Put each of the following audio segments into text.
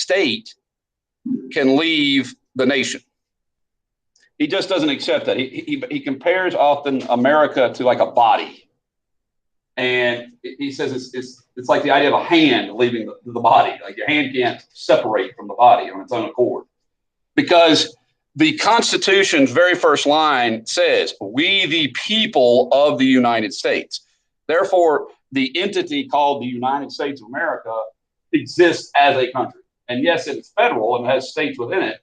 state can leave the nation. He just doesn't accept that. He compares often America to like a body. And he says it's like the idea of a hand leaving the body. Like your hand can't separate from the body on its own accord. Because the Constitution's very first line says, "We the people of the United States." Therefore, the entity called the United States of America exists as a country. And yes, it's federal and has states within it,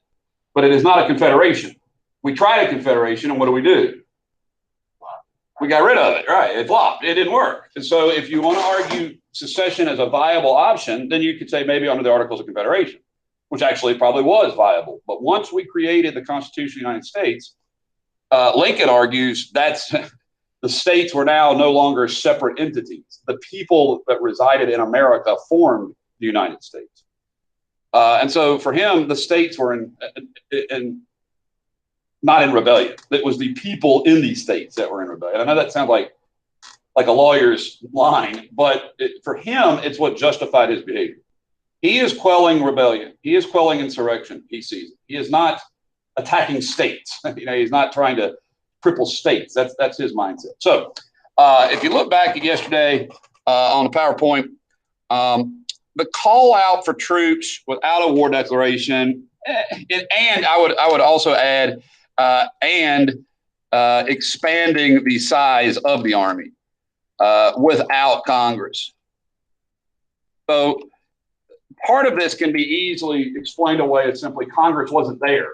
but it is not a confederation. We tried a confederation, and what do? We got rid of it, right? It flopped. It didn't work. And so if you want to argue secession as a viable option, then you could say maybe under the Articles of Confederation, which actually probably was viable. But once we created the Constitution of the United States, Lincoln argues that's the states were now no longer separate entities. The people that resided in America formed the United States. And so for him, the states were not in rebellion. It was the people in these states that were in rebellion. I know that sounds like a lawyer's line, but for him, it's what justified his behavior. He is quelling rebellion. He is quelling insurrection. He sees it. He is not attacking states. He's not trying to cripple states. That's his mindset. So if you look back at yesterday on the PowerPoint, the call out for troops without a war declaration, and I would also add, expanding the size of the Army without Congress. So part of this can be easily explained away as simply Congress wasn't there.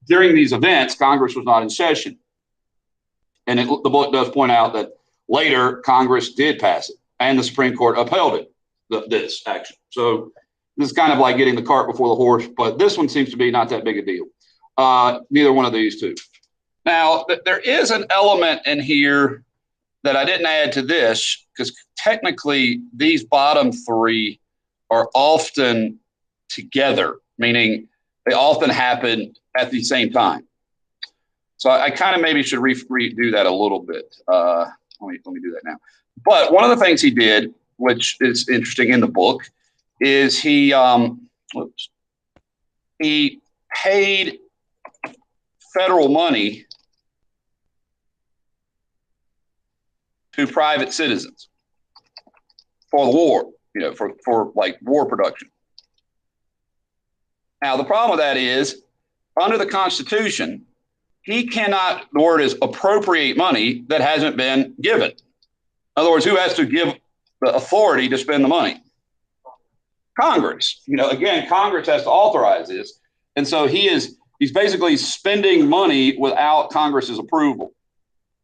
During these events, Congress was not in session. And the book does point out that later Congress did pass it, and the Supreme Court upheld it, this action. So this is kind of like getting the cart before the horse, but this one seems to be not that big a deal. Neither one of these two. Now, there is an element in here that I didn't add to this, because technically these bottom three are often together, meaning they often happen at the same time. So I kind of maybe should redo that a little bit. Let me do that now. But one of the things he did, which is interesting in the book, is he paid federal money to private citizens for the war, for like war production. Now, the problem with that is, under the Constitution, he cannot, the word is, appropriate money that hasn't been given. In other words, who has to give the authority to spend the money? Congress. Again, Congress has to authorize this. And so he's basically spending money without Congress's approval.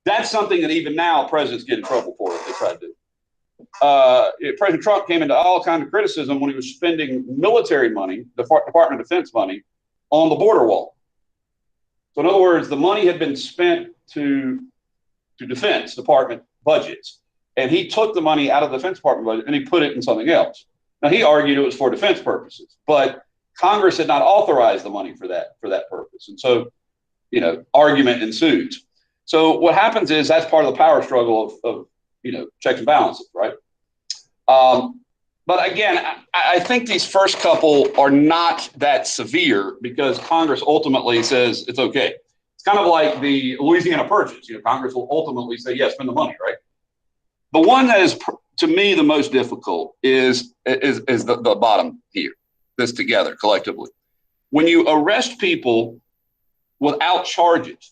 That's something that even now presidents get in trouble for if they try to do. President Trump came into all kinds of criticism when he was spending military money, the Department of Defense money, on the border wall. So in other words, the money had been spent to Defense Department budgets, and he took the money out of the Defense Department budget and he put it in something else. Now, he argued it was for defense purposes, but Congress had not authorized the money for that purpose. And so, argument ensues. So what happens is that's part of the power struggle of checks and balances, right? But again, I think these first couple are not that severe because Congress ultimately says it's okay. It's kind of like the Louisiana Purchase. Congress will ultimately say, yes, spend the money, right? The one that is, to me, the most difficult is the bottom here, this together collectively. When you arrest people without charges,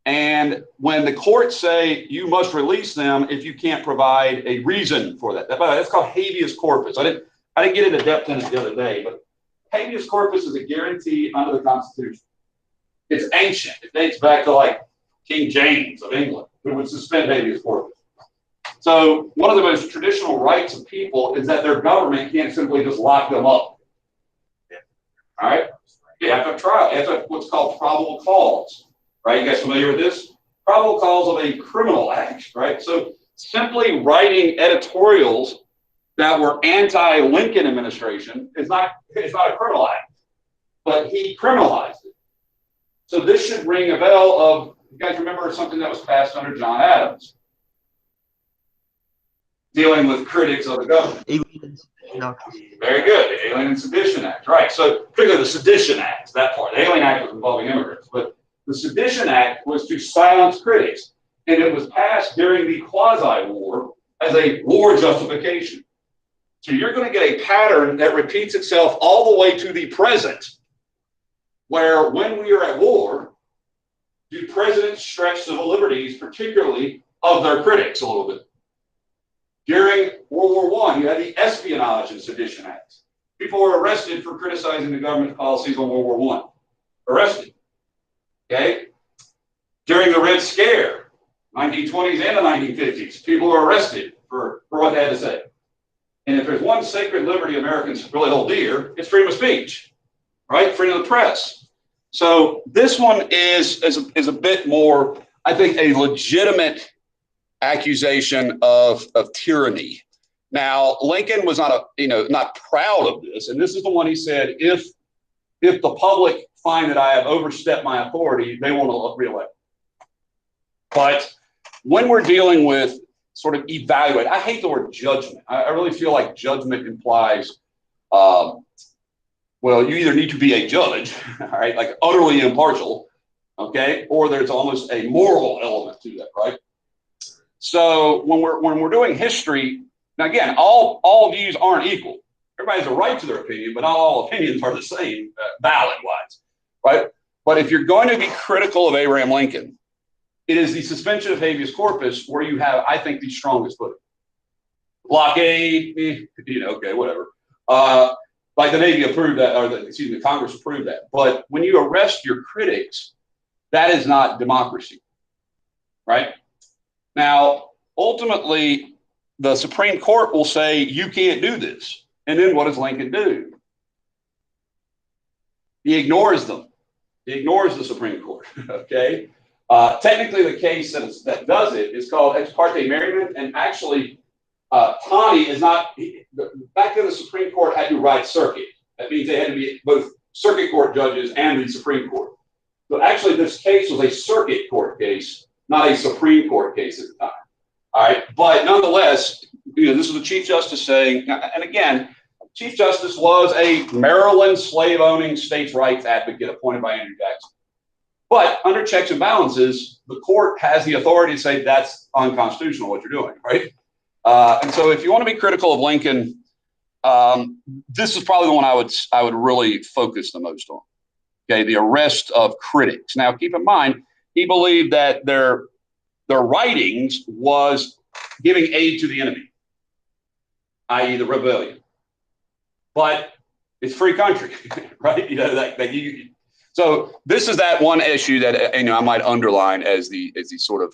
and when the courts say you must release them if you can't provide a reason for that. That's called habeas corpus. I didn't get into depth in it the other day, but habeas corpus is a guarantee under the Constitution. It's ancient. It dates back to like King James of England, who would suspend habeas corpus. So one of the most traditional rights of people is that their government can't simply just lock them up. All right? You have to have trial. You have to have what's called probable cause. Right? You guys familiar with this? Probable cause of a criminal act, right? So simply writing editorials that were anti-Lincoln administration is not a criminal act, but he criminalized it. So this should ring a bell of, you guys remember something that was passed under John Adams. dealing with critics of the government. Very good. The Alien and Sedition Act. Right. So particularly the Sedition Act, that part. The Alien Act was involving immigrants, but the Sedition Act was to silence critics. And it was passed during the quasi-war as a war justification. So you're going to get a pattern that repeats itself all the way to the present, where when we are at war, do presidents stretch civil liberties, particularly of their critics, a little bit? During World War I, you had the Espionage and Sedition Acts. People were arrested for criticizing the government's policies on World War I. Arrested. Okay? During the Red Scare, 1920s and the 1950s, people were arrested for what they had to say. And if there's one sacred liberty Americans really hold dear, it's freedom of speech, right? Freedom of the press. So this one is a bit more, I think, a legitimate accusation of tyranny. Now, Lincoln was not proud of this, and this is the one he said, if the public find that I have overstepped my authority, they won't reelect. But when we're dealing with sort of evaluate, I hate the word judgment. I really feel like judgment implies, well, you either need to be a judge, all right, like utterly impartial, okay, or there's almost a moral element to that, right? So when we're doing history, now again, all views aren't equal. Everybody has a right to their opinion, but not all opinions are the same, ballot-wise, right? But if you're going to be critical of Abraham Lincoln, it is the suspension of habeas corpus where you have, I think, the strongest footing. Blockade, okay, whatever. Like the Navy approved that, or the Congress approved that. But when you arrest your critics, that is not democracy, right? Now, ultimately, the Supreme Court will say, you can't do this. And then what does Lincoln do? He ignores them. He ignores the Supreme Court, okay? Technically, the case that does it is called ex parte merriment, and actually, Taney is not. Back then, the Supreme Court had to ride circuit. That means they had to be both circuit court judges and the Supreme Court. So actually, this case was a circuit court case, not a Supreme Court case at the time. All right, but nonetheless, this is the Chief Justice saying, and again, Chief Justice was a Maryland slave-owning states' rights advocate appointed by Andrew Jackson. But under checks and balances, the court has the authority to say that's unconstitutional what you're doing, right? And so if you want to be critical of Lincoln, this is probably the one I would really focus the most on. Okay, the arrest of critics. Now, keep in mind, he believed that their writings was giving aid to the enemy, i.e. the rebellion. But it's free country, right? So this is that one issue that I might underline as the sort of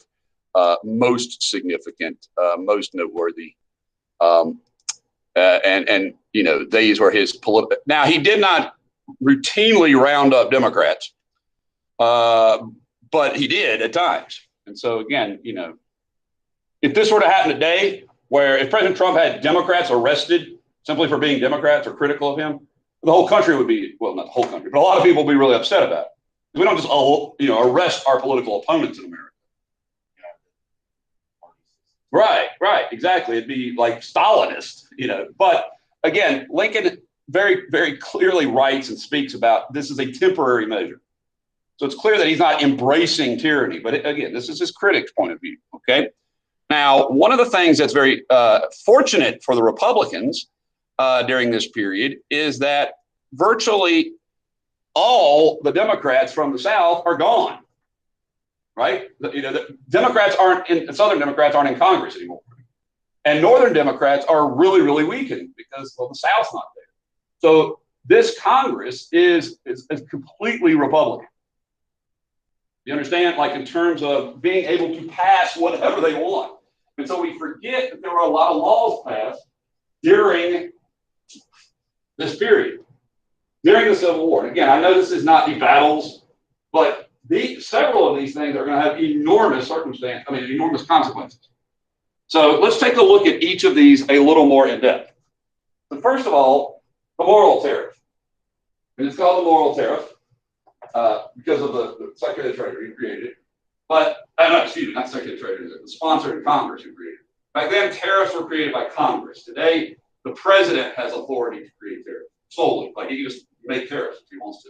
most significant, most noteworthy, and these were his political. Now he did not routinely round up Democrats, but he did at times. And so again, if this were to happen today, where if President Trump had Democrats arrested simply for being Democrats or critical of him, the whole country would be, well, not the whole country, but a lot of people would be really upset about it. We don't just, arrest our political opponents in America. Right, exactly. It'd be like Stalinist, But again, Lincoln very, very clearly writes and speaks about this is a temporary measure. So it's clear that he's not embracing tyranny. But again, this is his critics' point of view, okay? Now, one of the things that's very fortunate for the Republicans during this period is that virtually all the Democrats from the South are gone, right? The Democrats Southern Democrats aren't in Congress anymore. And Northern Democrats are really, really weakened because, well, the South's not there. So this Congress is completely Republican. You understand? Like in terms of being able to pass whatever they want. And so we forget that there were a lot of laws passed during this period, during the Civil War. And again, I know this is not the battles, but several of these things are going to have enormous enormous consequences. So let's take a look at each of these a little more in depth. But first of all, the moral tariff. And it's called the moral tariff because of the Secretary of the Treasury who created it. But, not Secretary of the Treasury, the sponsor in Congress who created it. Back then, tariffs were created by Congress. Today, the president has authority to create tariffs solely. Like he can just make tariffs if he wants to.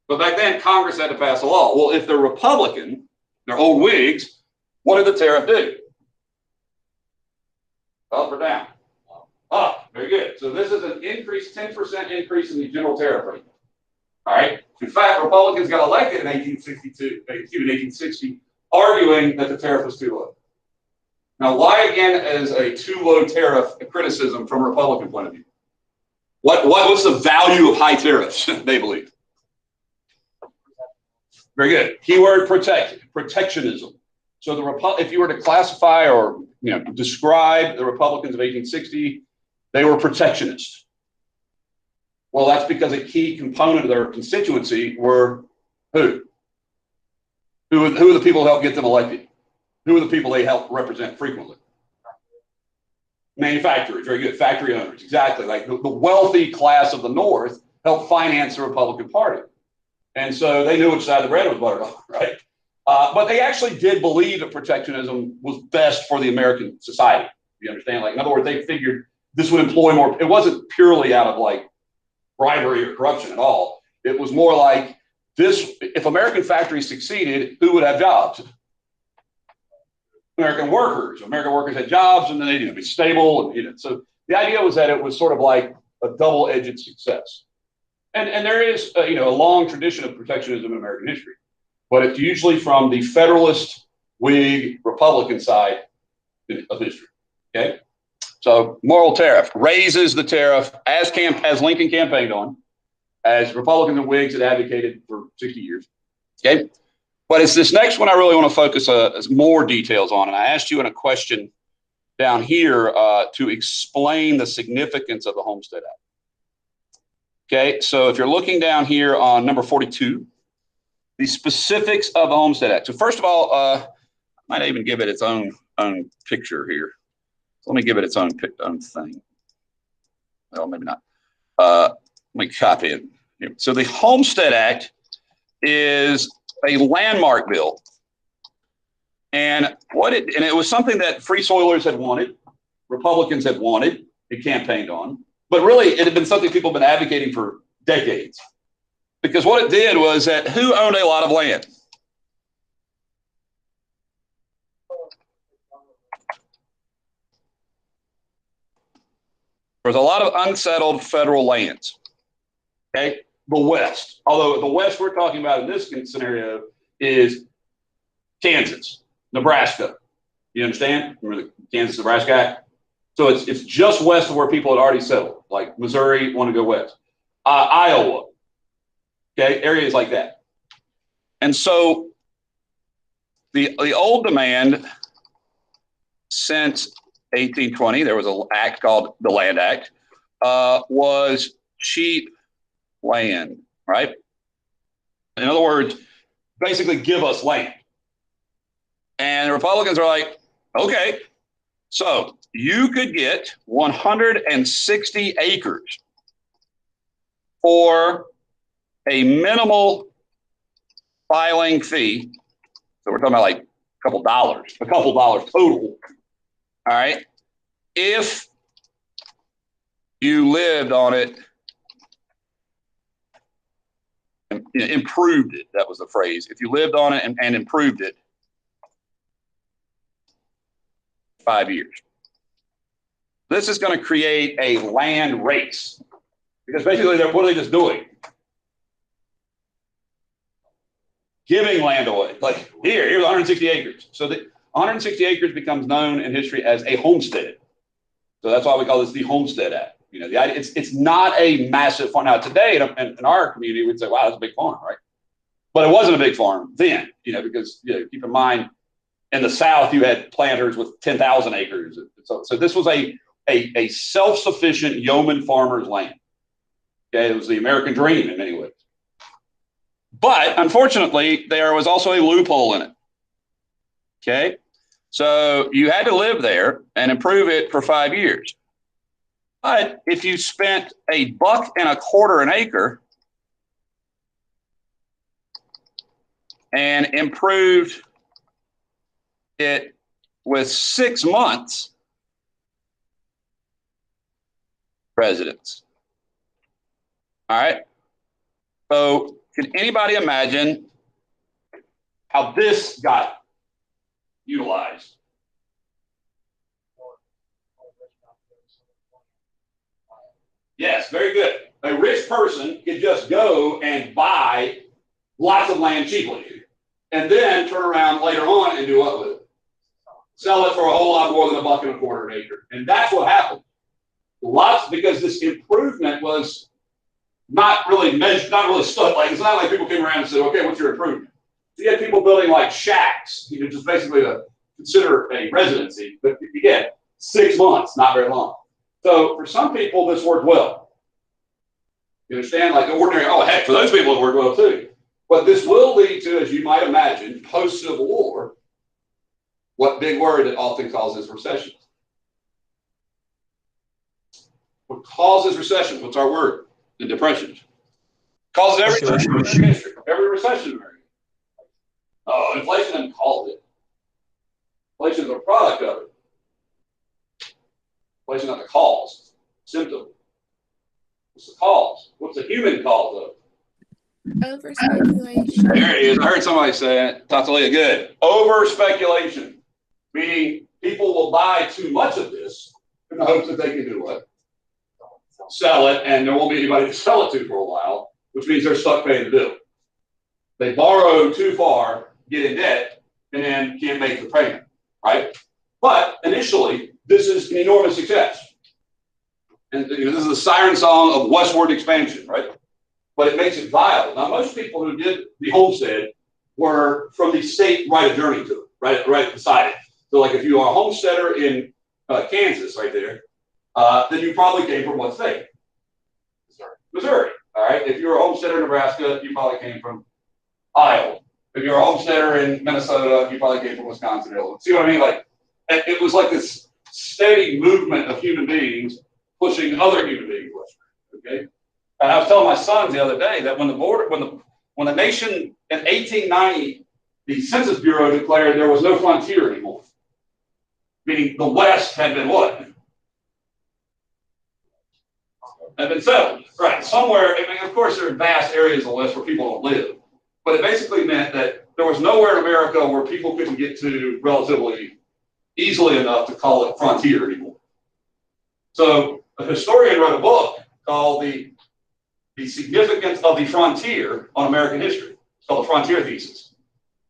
But back then, Congress had to pass a law. Well, if they're Republican, they're old Whigs, what did the tariff do? Up or down? Up. Very good. So this is an increase, 10% increase in the general tariff rate. All right. In fact, Republicans got elected in 1860, arguing that the tariff was too low. Now, why again is a too low tariff a criticism from a Republican point of view? What's the value of high tariffs, they believe? Very good. Keyword protectionism. So if you were to classify or describe the Republicans of 1860, they were protectionists. Well, that's because a key component of their constituency were who? Who are the people who helped get them elected? Who are the people they help represent frequently? Manufacturers, very good. Factory owners, exactly. Like the wealthy class of the North helped finance the Republican Party. And so they knew which side the bread was buttered on, right? But they actually did believe that protectionism was best for the American society. You understand? Like, in other words, they figured this would employ more. It wasn't purely out of like bribery or corruption at all. It was more like this: if American factories succeeded, who would have jobs? American workers. American workers had jobs, and then they'd be stable. And so the idea was that it was sort of like a double-edged success. And there is a long tradition of protectionism in American history, but it's usually from the Federalist, Whig, Republican side of history. Okay, so moral tariff raises the tariff as Lincoln campaigned on, as Republicans and Whigs had advocated for 60 years. Okay, but it's this next one I really want to focus more details on, and I asked you in a question down here to explain the significance of the Homestead Act. Okay, so if you're looking down here on number 42, the specifics of the Homestead Act. So first of all, I might even give it its own picture here. Let me give it its own thing. Well, maybe not. Let me copy it. So the Homestead Act is a landmark bill, and it was something that free soilers had wanted, Republicans had wanted, it campaigned on. But really, it had been something people have been advocating for decades. Because what it did was that who owned a lot of land? There was a lot of unsettled federal lands. Okay, the West. Although the West we're talking about in this scenario is Kansas, Nebraska. You understand? Remember the Kansas-Nebraska Act? So it's just west of where people had already settled, like Missouri, want to go west. Iowa, okay, areas like that. And so the old demand since 1820, there was an act called the Land Act, was cheap land, right? In other words, basically give us land. And the Republicans are like, okay, so you could get 160 acres for a minimal filing fee. So we're talking about like a couple dollars total. All right. If you lived on it, improved it, that was the phrase. If you lived on it and improved it, 5 years. This is going to create a land race because basically, what are they just doing? Giving land away. Like here's 160 acres. So the 160 acres becomes known in history as a homestead. So that's why we call this the Homestead Act. The idea it's not a massive farm. Now today in our community, we'd say, wow, that's a big farm, right? But it wasn't a big farm then, because keep in mind, in the South, you had planters with 10,000 acres. So this was a self-sufficient yeoman farmer's land. Okay, it was the American dream in many ways. But unfortunately, there was also a loophole in it. Okay, so you had to live there and improve it for 5 years. But if you spent $1.25 an acre and improved it with 6 months, residents. All right. So can anybody imagine how this got utilized? Yes, very good. A rich person could just go and buy lots of land cheaply and then turn around later on and do what with it? Sell it for a whole lot more than $1.25 an acre. And that's what happened. Lots, because this improvement was not really measured, not really stuck. Like, it's not like people came around and said, okay, what's your improvement? So you had people building like shacks, you know, just basically to consider a residency. But again, 6 months, not very long. So for some people, this worked well. You understand? Like the ordinary, oh, heck, for those people, it worked well too. But this will lead to, as you might imagine, post-Civil War, what big word that often causes recession? What causes recession? What's our word? The depression. Causes every recession in history. Every recession in America. Oh, inflation doesn't cause it. Inflation is a product of it. Inflation is not the cause. Symptom. What's the cause? What's the human cause of it? Over-speculation. There it is. I heard somebody say it. Tatalia, good. Over-speculation. Meaning people will buy too much of this in the hopes that they can do what? Sell it, and there won't be anybody to sell it to for a while, which means they're stuck paying the bill. They borrow too far, get in debt, and then can't make the payment, right? But initially, this is an enormous success. And this is the siren song of westward expansion, right? But it makes it viable. Now, most people who did the homestead were from the state right adjoining to it, right beside it. So like if you are a homesteader in Kansas right there, then you probably came from what state? Missouri. All right. If you're a homesteader in Nebraska, you probably came from Iowa. If you're a homesteader in Minnesota, you probably came from Wisconsin. See what I mean? Like it was like this steady movement of human beings pushing other human beings westward. Okay. And I was telling my sons the other day that when the nation in 1890, the Census Bureau declared there was no frontier anymore, meaning the West had been what? Had been settled, right? Somewhere. I mean, of course, there are vast areas of the West where people don't live, but it basically meant that there was nowhere in America where people couldn't get to relatively easily enough to call it frontier anymore. So a historian wrote a book called the Significance of the Frontier on American History. It's called the Frontier Thesis.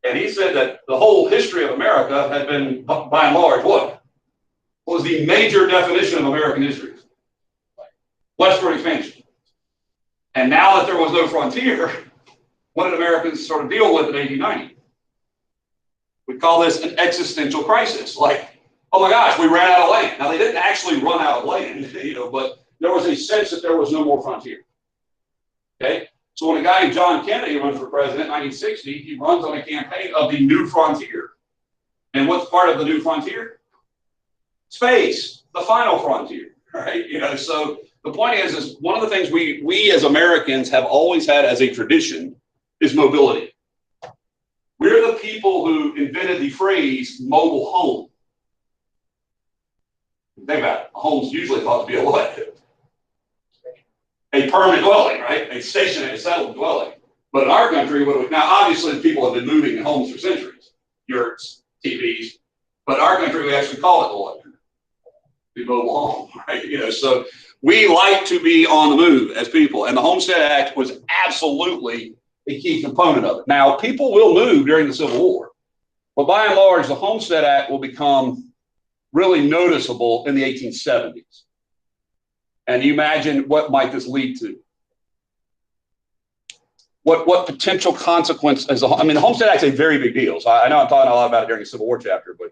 And he said that the whole history of America had been, by and large, what was the major definition of American history? Westward expansion. And now that there was no frontier, what did Americans sort of deal with in 1890? We call this an existential crisis. Like, oh my gosh, we ran out of land. Now, they didn't actually run out of land, but there was a sense that there was no more frontier. Okay? So when a guy named John Kennedy runs for president in 1960, he runs on a campaign of the new frontier. And what's part of the new frontier? Space, the final frontier, right? So the point is one of the things we as Americans have always had as a tradition is mobility. We're the people who invented the phrase mobile home. Think about it. A home's usually thought to be a what? A permanent dwelling, right? A stationary, settled dwelling. But in our country, now obviously people have been moving in homes for centuries, yurts, TVs. But in our country, we actually call it the what? The mobile home, right? So we like to be on the move as people, and the Homestead Act was absolutely a key component of it. Now, people will move during the Civil War, but by and large, the Homestead Act will become really noticeable in the 1870s. And you imagine what might this lead to? What potential consequence the Homestead Act is a very big deal. So I know I'm talking a lot about it during the Civil War chapter, but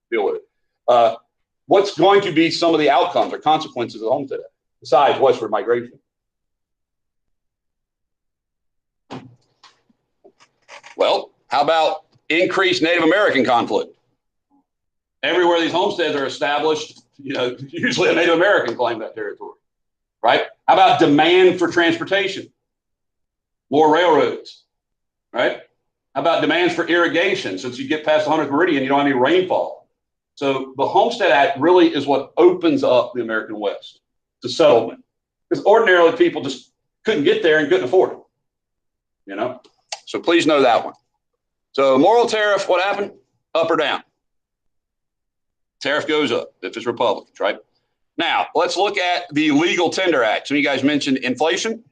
deal with it. What's going to be some of the outcomes or consequences of the Homestead Act besides westward migration? Well, how about increased Native American conflict? Everywhere these homesteads are established, usually a Native American claimed that territory, right? How about demand for transportation? More railroads, right? How about demands for irrigation? Since you get past the 100th meridian, you don't have any rainfall. So the Homestead Act really is what opens up the American West to settlement. Because ordinarily people just couldn't get there and couldn't afford it. You know? So please know that one. So moral tariff, what happened? Up or down? Tariff goes up if it's Republicans, right? Now, let's look at the Legal Tender Act. So you guys mentioned inflation,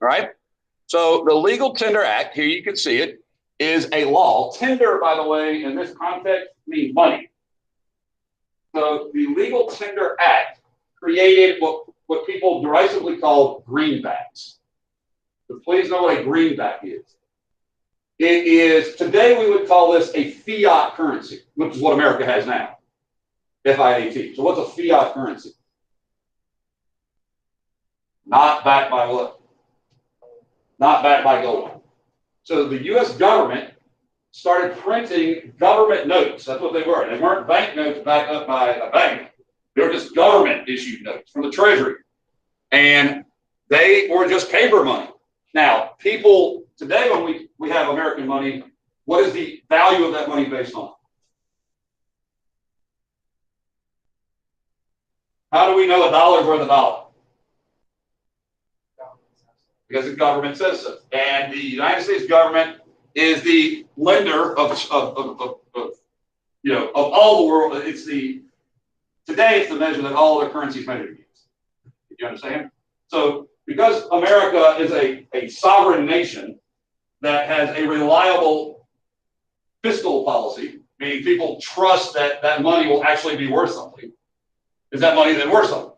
right? So the Legal Tender Act, here you can see it, is a law. Tender, by the way, in this context, means money. So the Legal Tender Act created what people derisively call greenbacks. So please know what a greenback is. It is, today we would call this a fiat currency, which is what America has now. F-I-A-T. So what's a fiat currency? Not backed by what? Not backed by gold. So the U.S. government started printing government notes. That's what they were. They weren't bank notes backed up by a bank. They were just government issued notes from the Treasury. And they were just paper money. Now, people today, when we have American money, what is the value of that money based on? How do we know a dollar is worth a dollar? Because the government says so. And the United States government is the lender of all the world. Today it's the measure that all other currencies measure against. You understand? So because America is a sovereign nation that has a reliable fiscal policy, meaning people trust that that money will actually be worth something, is that money then worth something?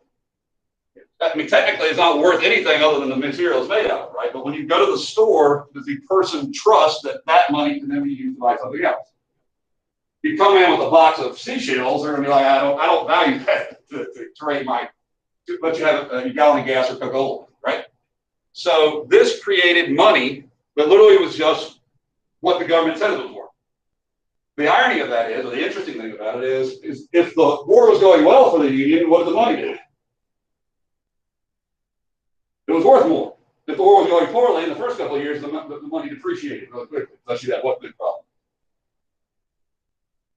I mean, technically, it's not worth anything other than the material it's made out of, right? But when you go to the store, does the person trust that that money can then be used to buy something else? If you come in with a box of seashells, they're going to be like, I don't value that to trade but you have a gallon of gas or Coca-Cola, right? So this created money that literally was just what the government said it was worth. The irony of that is, or the interesting thing about it is if the war was going well for the Union, what did the money do? It was worth more. If the war was going poorly in the first couple of years, the money depreciated really quickly. Let's see that. What big problem?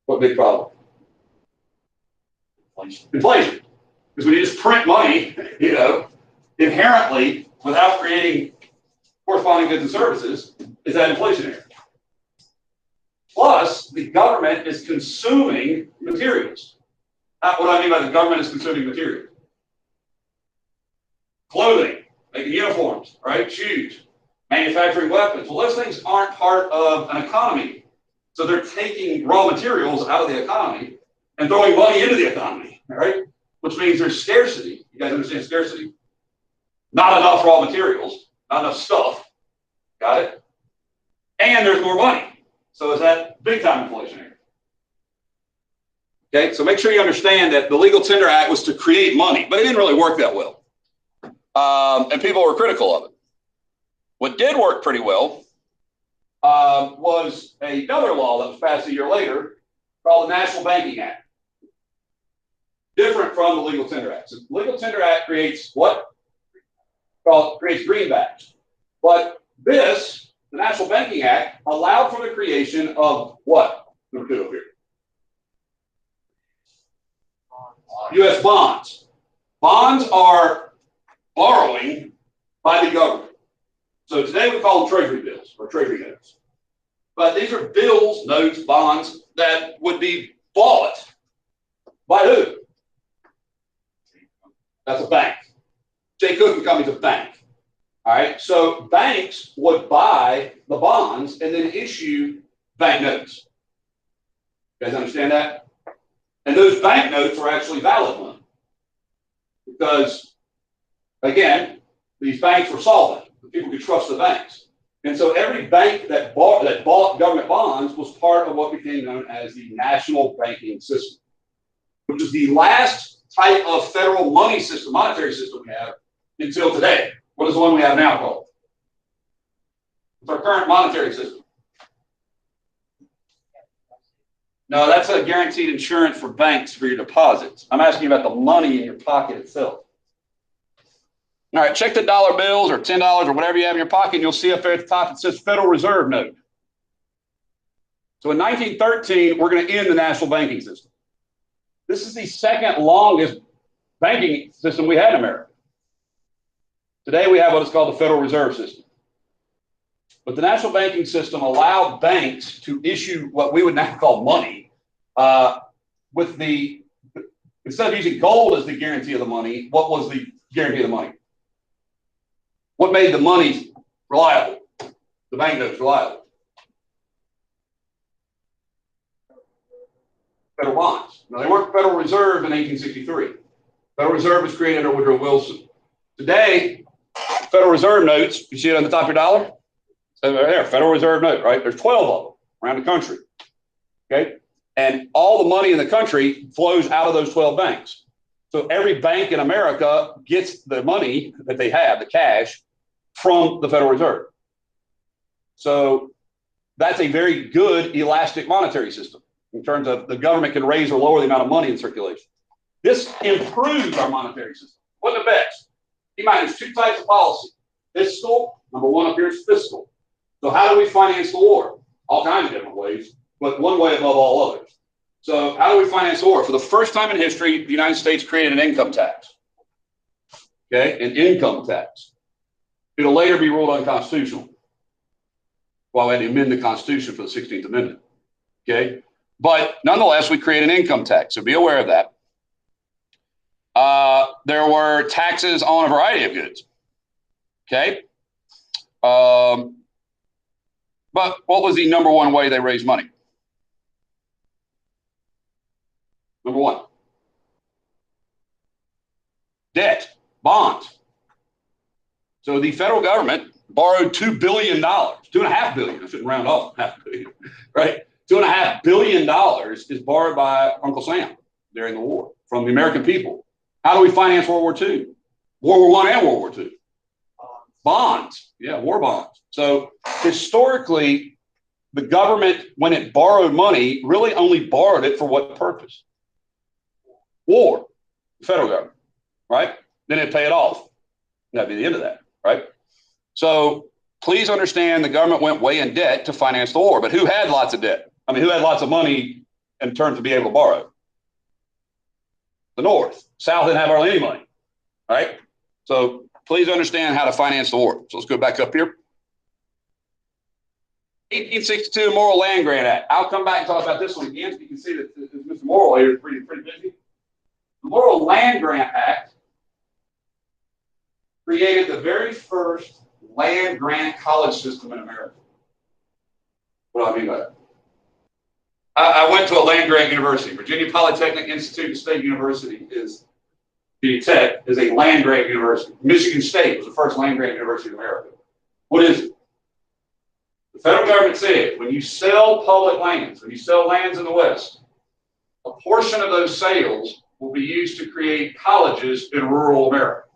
What big problem? Inflation. Because when you just print money, inherently, without creating corresponding goods and services, is that inflationary. Plus, the government is consuming materials. What do I mean by the government is consuming materials? Clothing. Making uniforms, right? Shoes, manufacturing weapons. Well, those things aren't part of an economy. So they're taking raw materials out of the economy and throwing money into the economy, right? Which means there's scarcity. You guys understand scarcity? Not enough raw materials, not enough stuff. Got it? And there's more money. So is that big time inflationary? Okay, so make sure you understand that the Legal Tender Act was to create money, but it didn't really work that well. And people were critical of it. What did work pretty well was another law that was passed a year later called the National Banking Act. Different from the Legal Tender Act. So the Legal Tender Act creates what? Creates greenbacks. But the National Banking Act, allowed for the creation of what? Number 2 over here. U.S. bonds. Bonds are borrowing by the government. So today we call them treasury bills or treasury notes. But these are bills, notes, bonds that would be bought by who? That's a bank. J. Cook and Company's a bank. All right. So banks would buy the bonds and then issue bank notes. You guys understand that? And those bank notes are actually valid money. Because again, these banks were solvent. People could trust the banks. And so every bank that bought government bonds was part of what became known as the national banking system, which is the last type of federal money system, monetary system we have until today. What is the one we have now called? It's our current monetary system. No, that's a guaranteed insurance for banks for your deposits. I'm asking you about the money in your pocket itself. All right, check the dollar bills or $10 or whatever you have in your pocket, and you'll see up there at the top it says Federal Reserve Note. So in 1913, we're going to end the national banking system. This is the second longest banking system we had in America. Today we have what is called the Federal Reserve System. But the national banking system allowed banks to issue what we would now call money with the, instead of using gold as the guarantee of the money, what was the guarantee of the money? What made the money reliable? The banknotes reliable? Federal bonds. Now, they weren't Federal Reserve in 1863. Federal Reserve was created under Woodrow Wilson. Today, Federal Reserve notes, you see it on the top of your dollar? There, Federal Reserve note, right? There's 12 of them around the country. Okay? And all the money in the country flows out of those 12 banks. So every bank in America gets the money that they have, the cash, from the Federal Reserve. So that's a very good elastic monetary system in terms of the government can raise or lower the amount of money in circulation. This improves our monetary system. What's the best? Keep in mind, there's two types of policy. Fiscal, number one up here is fiscal. So how do we finance the war? All kinds of different ways, but one way above all others. So how do we finance the war? For the first time in history, the United States created an income tax. Okay, an income tax. It'll later be ruled unconstitutional. Well, we had to amend the Constitution for the 16th Amendment. Okay, but nonetheless, we create an income tax. So be aware of that. There were taxes on a variety of goods. Okay. But what was the number one way they raised money? Number one. Debt, bonds. So the federal government borrowed $2 billion, $2.5 billion. I shouldn't round off, $500 million, right? $2.5 billion is borrowed by Uncle Sam during the war from the American people. How do we finance World War II? World War I and World War II? Bonds, yeah, war bonds. So historically, the government, when it borrowed money, really only borrowed it for what purpose? War, the federal government, right? Then it'd pay it off. That'd be the end of that, right? So please understand the government went way in debt to finance the war, but who had lots of debt? I mean, who had lots of money in terms to be able to borrow? The North. South didn't have hardly any money, right? So please understand how to finance the war. So let's go back up here. 1862 Morrill Land Grant Act. I'll come back and talk about this one again so you can see that Mr. Morrill here is pretty busy. The Morrill Land Grant Act created the very first land grant college system in America. What do I mean by that? I went to a land grant university. Virginia Polytechnic Institute and State University is a land grant university. Michigan State was the first land grant university in America. What is it? The federal government said when you sell public lands, when you sell lands in the West, a portion of those sales will be used to create colleges in rural America.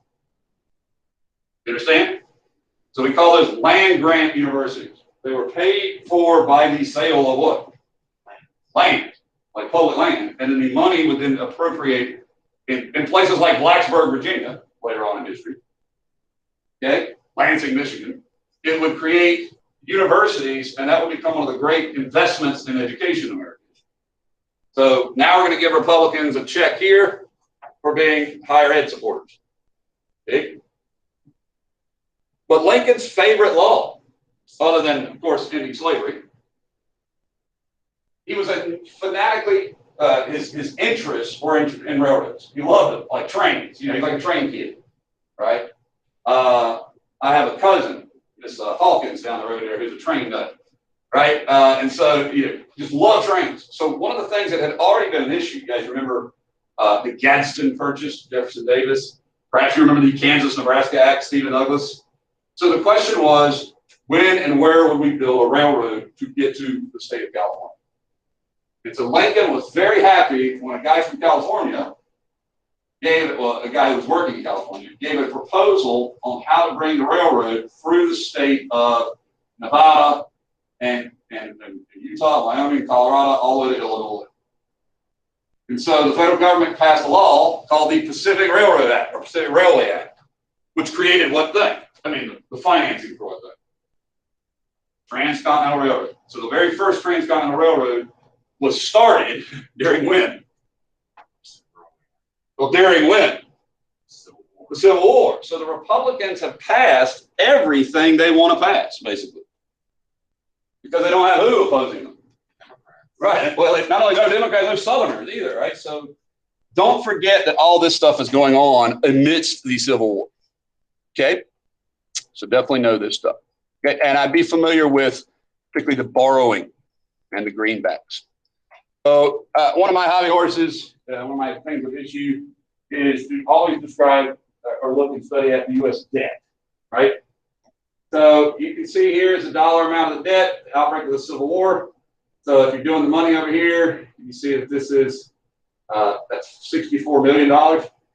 You understand? So we call those land grant universities. They were paid for by the sale of what? Land, like public land. And then the money would then appropriate in places like Blacksburg, Virginia, later on in history, okay, Lansing, Michigan, it would create universities, and that would become one of the great investments in education in America. So now we're going to give Republicans a check here for being higher ed supporters. Okay? But Lincoln's favorite law, other than, of course, ending slavery, he was a fanatically, his interests were in railroads. He loved them, like trains. You know, he's like a train kid, right? I have a cousin, Miss Hawkins, down the road there, who's a train nut, right? And so, you know, just love trains. So one of the things that had already been an issue, you guys remember the Gadsden Purchase, Jefferson Davis. Perhaps you remember the Kansas-Nebraska Act, Stephen Douglas. So the question was, when and where would we build a railroad to get to the state of California? And so Lincoln was very happy when a guy from California a guy who was working in California, gave a proposal on how to bring the railroad through the state of Nevada and Utah, Wyoming, Colorado, all the way to Illinois. And so the federal government passed a law called the Pacific Railroad Act, or Pacific Railway Act, which created what thing? I mean, the financing for what thing? Transcontinental Railroad. So the very first Transcontinental Railroad was started during when? Well, during when? The Civil War. So the Republicans have passed everything they want to pass, basically, because they don't have who opposing them. Right. Well, not only no Democrats, no Southerners either, right? So don't forget that all this stuff is going on amidst the Civil War. Okay? So definitely know this stuff. Okay? And I'd be familiar with particularly the borrowing and the greenbacks. So one of my hobby horses, one of my things of issue is to always describe or look and study at the U.S. debt, right? So you can see here is the dollar amount of the debt, the outbreak of the Civil War. So if you're doing the money over here, you see that this is, that's $64 million,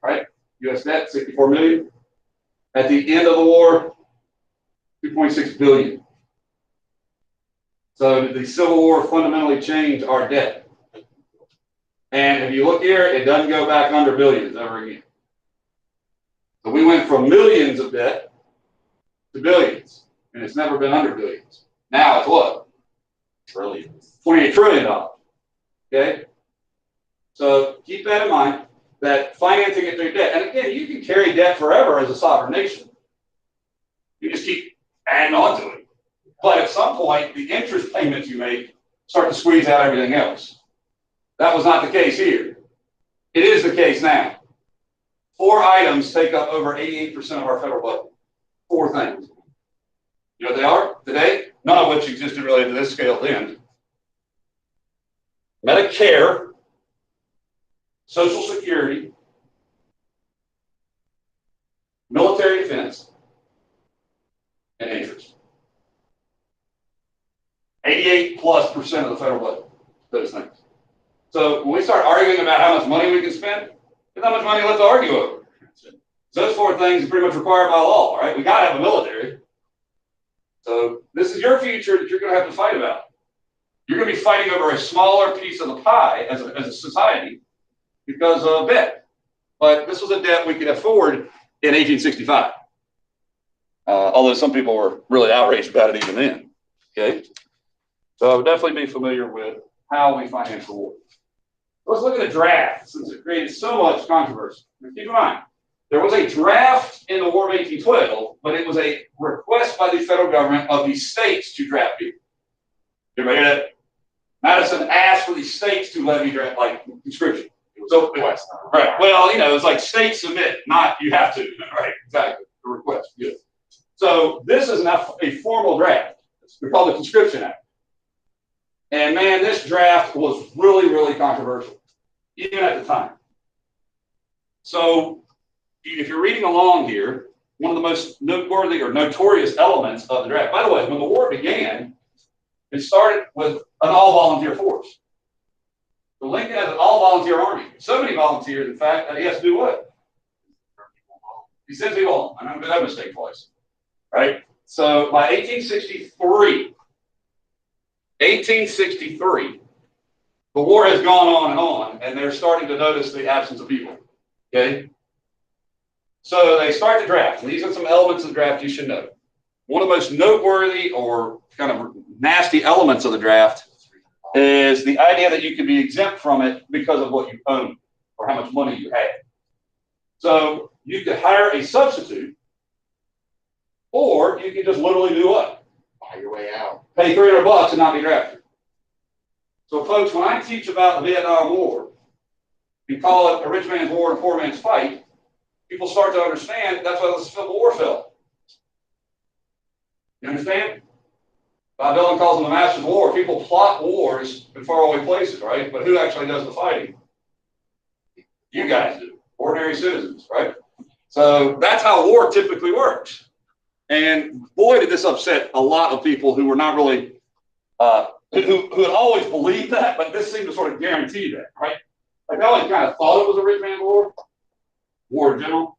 right? U.S. debt, $64 million. At the end of the war, $2.6 billion. So the Civil War fundamentally changed our debt. And if you look here, it doesn't go back under billions ever again. So we went from millions of debt to billions, and it's never been under billions. Now it's what? Trillions. $28 trillion. Okay? So keep that in mind, that financing it through debt. And again, you can carry debt forever as a sovereign nation. You just keep adding on to it. But at some point, the interest payments you make start to squeeze out everything else. That was not the case here. It is the case now. 4 items take up over 88% of our federal budget. 4 things. You know what they are today? None of which existed really to this scale then. Medicare, Social Security, military defense, and interest. 88+% of the federal budget, those things. So when we start arguing about how much money we can spend, there's not much money left to argue over. So those 4 things are pretty much required by law, right? We got to have a military. So this is your future that you're going to have to fight about. You're going to be fighting over a smaller piece of the pie as a society because of debt. But this was a debt we could afford in 1865. Although some people were really outraged about it even then. Okay? So I would definitely be familiar with how we finance the war. Let's look at the draft, since it created so much controversy. Now, keep in mind, there was a draft in the War of 1812, but it was a request by the federal government of the states to draft people. Everybody hear that? Madison asked for the states to levy draft, like conscription. So, right. Well, you know, it's like states submit, not you have to. Right. Exactly. The request. Good. So this is not a formal draft. It's called the Conscription Act. And man, this draft was really, really controversial, even at the time. So if you're reading along here, one of the most noteworthy or notorious elements of the draft, by the way, when the war began, it started with an all-volunteer force. So Lincoln has an all-volunteer army. So many volunteers, in fact, that he has to do what? He sends people home. I remember that mistake twice. Right? So by 1863, the war has gone on, and they're starting to notice the absence of people. Okay? So they start the draft, and these are some elements of the draft you should know. One of the most noteworthy or kind of nasty elements of the draft is the idea that you could be exempt from it because of what you own or how much money you had. So you could hire a substitute, or you could just literally do what? Buy your way out. Pay $300 and not be drafted. So folks, when I teach about the Vietnam War and call it a rich man's war and a poor man's fight, people start to understand that's why the Civil War fell. You understand? Bob Dylan calls them the masters of war. People plot wars in faraway places, right? But who actually does the fighting? You guys do. Ordinary citizens, right? So that's how war typically works. And boy, did this upset a lot of people who were not really, who had always believed that, but this seemed to sort of guarantee that, right? Like they always kind of thought it was a rich man's war in general,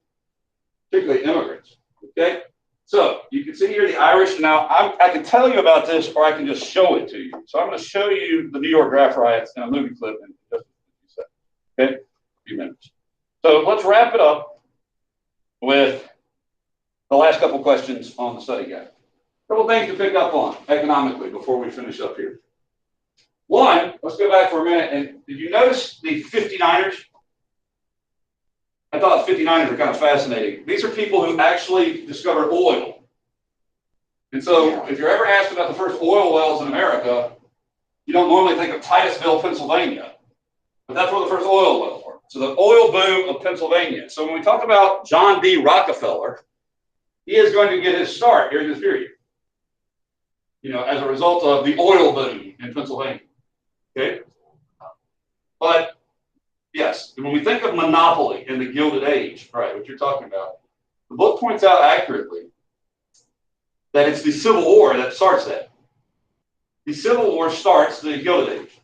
particularly immigrants, okay? So you can see here the Irish. Now, I can tell you about this, or I can just show it to you. So I'm going to show you the New York draft riots in a movie clip in just a few seconds, okay? A few minutes. So let's wrap it up with the last couple questions on the study guide. A couple things to pick up on economically before we finish up here. One, let's go back for a minute. And did you notice the 59ers? I thought 59ers are kind of fascinating. These are people who actually discovered oil. And so if you're ever asked about the first oil wells in America, you don't normally think of Titusville, Pennsylvania. But that's where the first oil wells were. So the oil boom of Pennsylvania. So when we talk about John D. Rockefeller, he is going to get his start during this period, as a result of the oil boom in Pennsylvania. Okay? But yes, when we think of monopoly in the Gilded Age, right, what you're talking about, the book points out accurately that it's the Civil War that starts that. The Civil War starts the Gilded Age.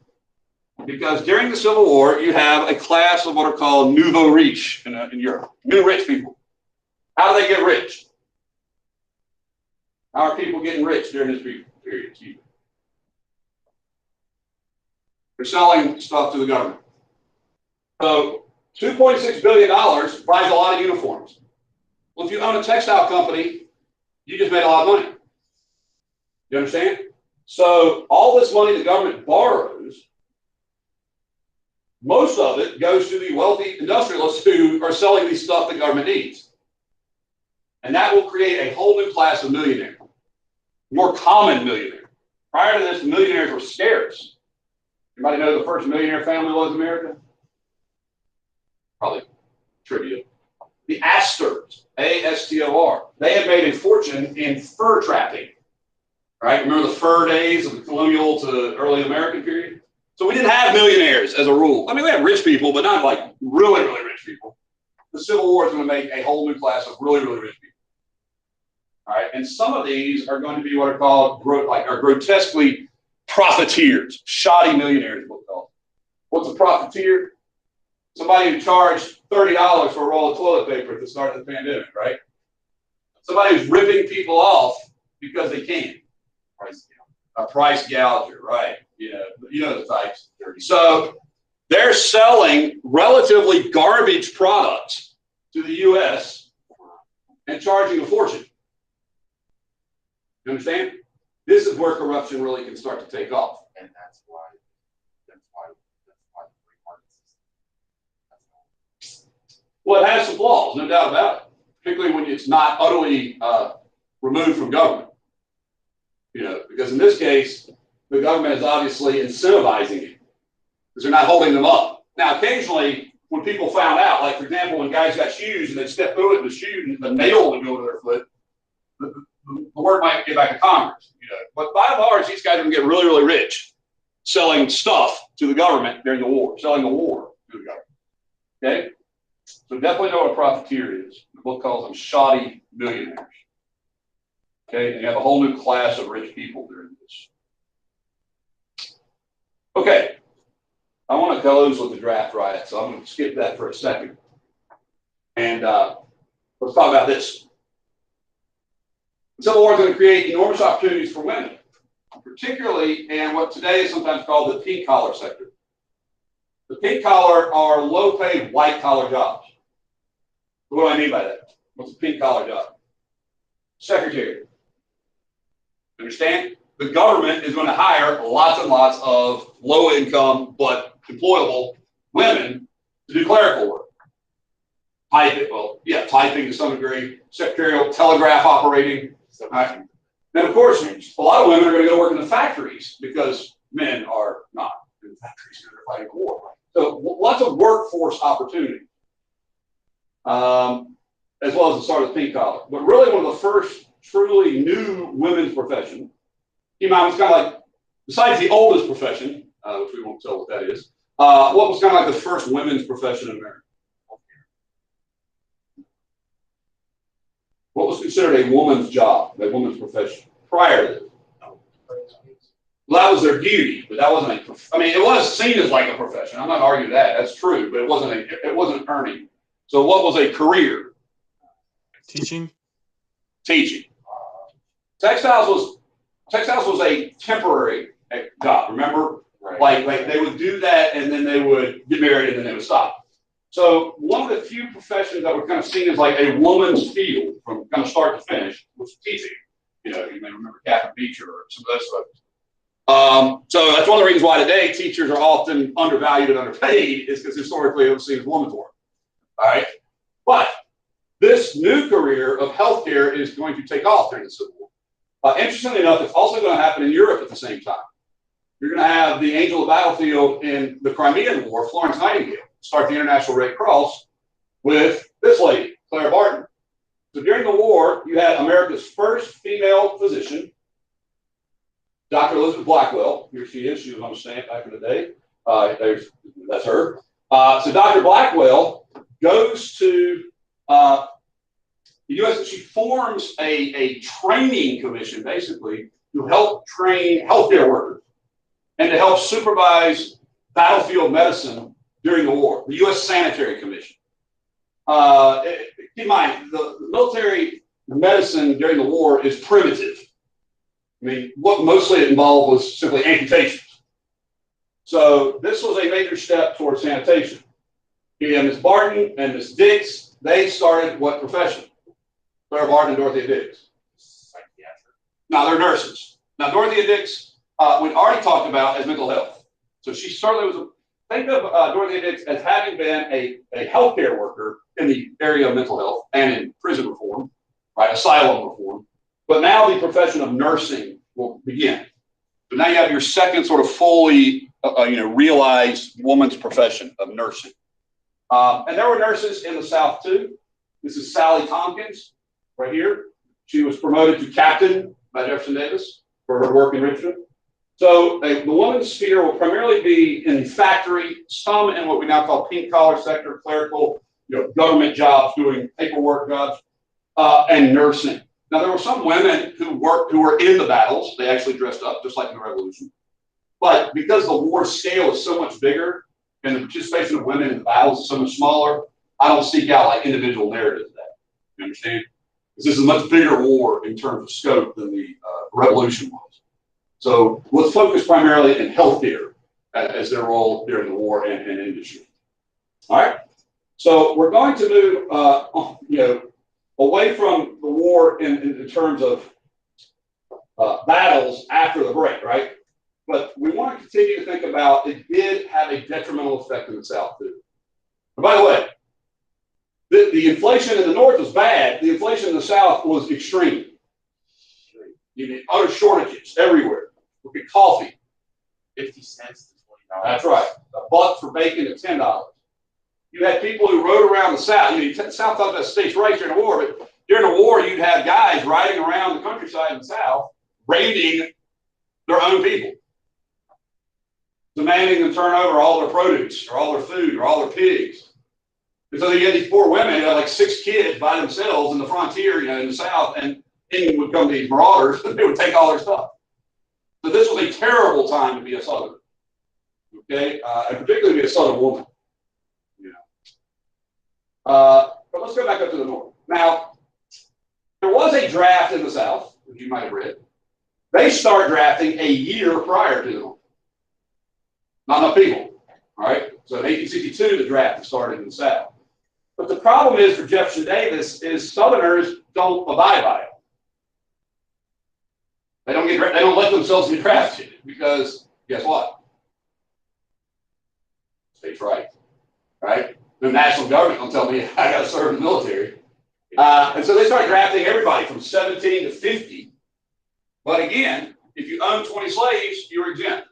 Because during the Civil War, you have a class of what are called nouveau riche in Europe, new rich people. How do they get rich? How are people getting rich during this period? They're selling stuff to the government. So $2.6 billion buys a lot of uniforms. Well, if you own a textile company, you just made a lot of money. You understand? So all this money the government borrows, most of it goes to the wealthy industrialists who are selling these stuff the government needs. And that will create a whole new class of millionaire, more common millionaire. Prior to this, millionaires were scarce. Anybody know who the first millionaire family was in America? Probably trivia. The Astors, A-S-T-O-R. They had made a fortune in fur trapping. Right? Remember the fur days of the colonial to early American period? So we didn't have millionaires as a rule. I mean, we had rich people, but not like really, really rich people. The Civil War is going to make a whole new class of really, really rich people. All right, and some of these are going to be what are called grotesquely profiteers, shoddy millionaires, what we call them. What's a profiteer? Somebody who charged $30 for a roll of toilet paper at the start of the pandemic, right? Somebody who's ripping people off because they can. A price gouger, right? You know the types. So they're selling relatively garbage products to the U.S. and charging a fortune. You understand? This is where corruption really can start to take off. And that's why the free market system. Well, it has some flaws, no doubt about it. Particularly when it's not utterly removed from government. Because in this case, the government is obviously incentivizing it because they're not holding them up. Now, occasionally, when people found out, like for example, when guys got shoes and they stepped through it and the shoe and the nail would go to their foot, the word might get back to Congress. But by and large, these guys are going to get really, really rich selling stuff to the government during the war, selling the war to the government. Okay? So definitely know what a profiteer is. The book calls them shoddy millionaires. Okay, and you have a whole new class of rich people during this. Okay, I want to close with the draft riot, so I'm going to skip that for a second. And let's talk about this. The Civil War is going to create enormous opportunities for women, particularly in what today is sometimes called the pink collar sector. The pink collar are low-paid white-collar jobs. What do I mean by that? What's a pink collar job? Secretary. Understand? The government is going to hire lots and lots of low-income but employable women to do clerical work. Typing to some degree, secretarial, telegraph operating. Right? Then, of course, a lot of women are going to go work in the factories because men are not in the factories because they're fighting the war. So lots of workforce opportunity, as well as the start of the pink collar. But really, one of the first truly new women's profession. It's kind of like, besides the oldest profession, which we won't tell what that is, what was kind of like the first women's profession in America? What was considered a woman's job, a woman's profession prior to this? Well, that was their duty, but that wasn't it was seen as like a profession. I'm not arguing that. That's true, but it wasn't earning. So what was a career? Teaching. Textiles was a temporary job. Remember, right. like they would do that, and then they would get married, and then they would stop. So one of the few professions that were kind of seen as like a woman's field from kind of start to finish was teaching. You may remember Catherine Beecher or some of those folks. So that's one of the reasons why today teachers are often undervalued and underpaid is because historically it was seen as woman's work. All right. But this new career of healthcare is going to take off during the Civil War. Interestingly enough, it's also going to happen in Europe at the same time. You're going to have the angel of the battlefield in the Crimean War, Florence Nightingale, start the International Red Cross with this lady, Clara Barton. So during the war, you had America's first female physician, Dr. Elizabeth Blackwell. Here she is. She was on the stand back in the day. That's her. So Dr. Blackwell goes to the U.S. She forms a training commission, basically, to help train healthcare workers and to help supervise battlefield medicine during the war, the U.S. Sanitary Commission. Keep in mind, the military medicine during the war is primitive. I mean, what mostly it involved was simply amputations. So this was a major step towards sanitation. And Ms. Barton and Ms. Dix, they started what profession? Clara Barton and Dorothea Dix. Psychiatric. Now, they're nurses. Now, Dorothea Dix, we already talked about as mental health. So she certainly was think of Dorothea Dix as having been a healthcare worker in the area of mental health and in prison reform, right, asylum reform. But now the profession of nursing will begin. So now you have your second sort of fully, realized woman's profession of nursing. And there were nurses in the South too. This is Sally Tompkins, right here. She was promoted to captain by Jefferson Davis for her work in Richmond. So the woman's sphere will primarily be in the factory, some in what we now call pink collar sector, clerical, government jobs, doing paperwork jobs, and nursing. Now there were some women who were in the battles. They actually dressed up just like in the Revolution. But because the war scale is so much bigger and the participation of women in the battles is so much smaller, I don't seek out like individual narratives of that. You understand? Because this is a much bigger war in terms of scope than the Revolution was. So let's focus primarily in healthcare as their role during the war and industry. All right. So we're going to move, away from the war in terms of battles after the break, right? But we want to continue to think about it did have a detrimental effect in the South too. And by the way, the inflation in the North was bad. The inflation in the South was extreme. You need utter shortages everywhere. Look at coffee. 50 cents to $20. That's right. $1 for bacon to $10. You had people who rode around the South. The South talked about states' rights during the war, but during the war, you'd have guys riding around the countryside in the South, raiding their own people, demanding them turn over all their produce or all their food or all their pigs. And so you had these poor women who had like 6 kids by themselves in the frontier, in the South, and in would come these marauders, and they would take all their stuff. So this was a terrible time to be a Southerner, okay, and particularly to be a Southern woman. But let's go back up to the North. Now, there was a draft in the South, as you might have read. They start drafting a year prior to the North. Not enough people, all right? So in 1862, the draft started in the South. But the problem is for Jefferson Davis is Southerners don't abide by it. They don't let themselves get drafted because guess what? States' rights, right? The national government will tell me I got to serve in the military. And so they start drafting everybody from 17 to 50. But again, if you own 20 slaves, you're exempt.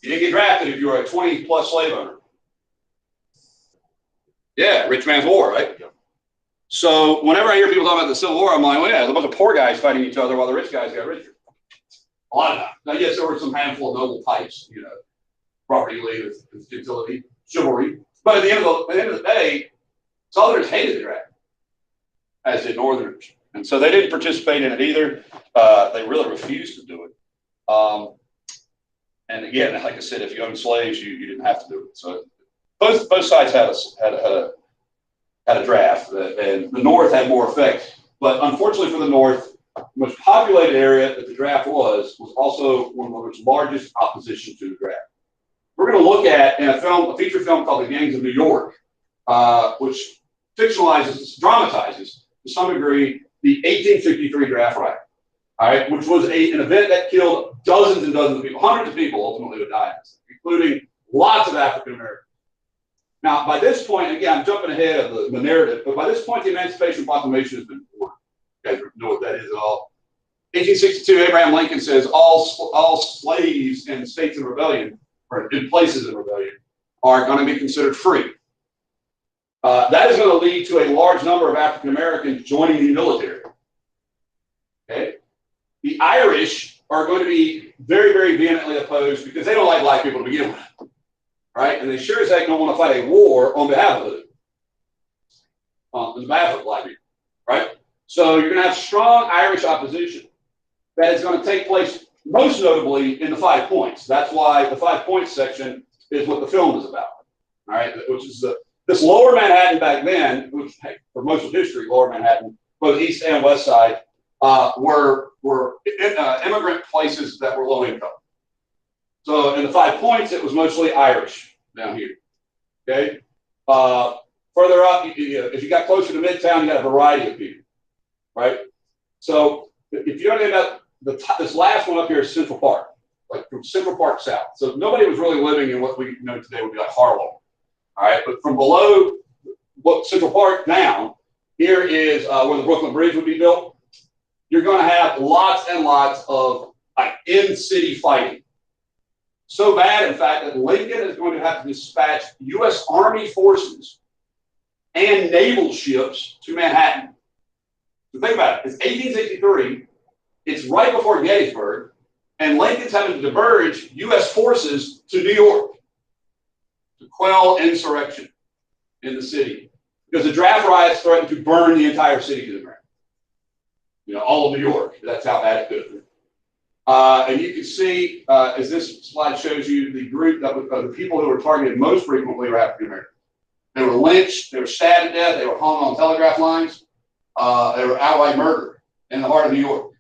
You didn't get drafted if you were a 20-plus slave owner. Yeah, rich man's war, right? So whenever I hear people talking about the Civil War, I'm like, well, yeah, there's a bunch of poor guys fighting each other while the rich guys got richer. A lot of times. Now, yes, there were some handful of noble types, property, utility, chivalry. But at the end of the day, Southerners hated the draft, as did Northerners. And so they didn't participate in it either. They really refused to do it. And again, like I said, if you owned slaves, you didn't have to do it. So both sides had a draft, and the North had more effect. But unfortunately for the North, the most populated area that the draft was also one of its largest opposition to the draft. We're going to look at in a feature film called The Gangs of New York, which dramatizes to some degree the 1863 draft riot, all right, which was an event that killed dozens and dozens of people, hundreds of people ultimately would die, including lots of African Americans. Now, by this point, again, I'm jumping ahead of the narrative, but by this point, the Emancipation Proclamation has been formed. You guys know what that is at all? 1862, Abraham Lincoln says all slaves in states in rebellion, or in places in rebellion, are going to be considered free. That is going to lead to a large number of African Americans joining the military. Okay, the Irish are going to be very, very vehemently opposed because they don't like black people to begin with, right? And they sure as heck don't want to fight a war on behalf of them, on behalf of black people, right? So you're going to have strong Irish opposition that is going to take place most notably in the 5 points. That's why the 5 points section is what the film is about, all right? Which is this lower Manhattan back then, which for most of history, lower Manhattan, both east and west side, were immigrant places that were low income. So in the 5 points, it was mostly Irish down here, okay? Further up, if you got closer to Midtown, you got a variety of people, right? So if you know anything about this last one up here is Central Park, like from Central Park south. So nobody was really living in what we know today would be like Harlem, all right? But from below what Central Park down, here is where the Brooklyn Bridge would be built. You're going to have lots and lots of like in-city fighting. So bad, in fact, that Lincoln is going to have to dispatch U.S. Army forces and naval ships to Manhattan. So think about it. It's 1863. It's right before Gettysburg, and Lincoln's having to diverge U.S. forces to New York to quell insurrection in the city because the draft riots threatened to burn the entire city to the ground. You know, all of New York. That's how bad it could have been. And you can see, as this slide shows you, the group that the people who were targeted most frequently were African Americans. They were lynched, they were stabbed to death, they were hung on telegraph lines, they were outright murdered in the heart of New York.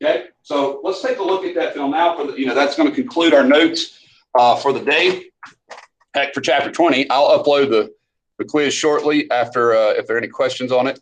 Okay, so let's take a look at that film now. That's going to conclude our notes for the day. Heck, for chapter 20, I'll upload the quiz shortly after if there are any questions on it.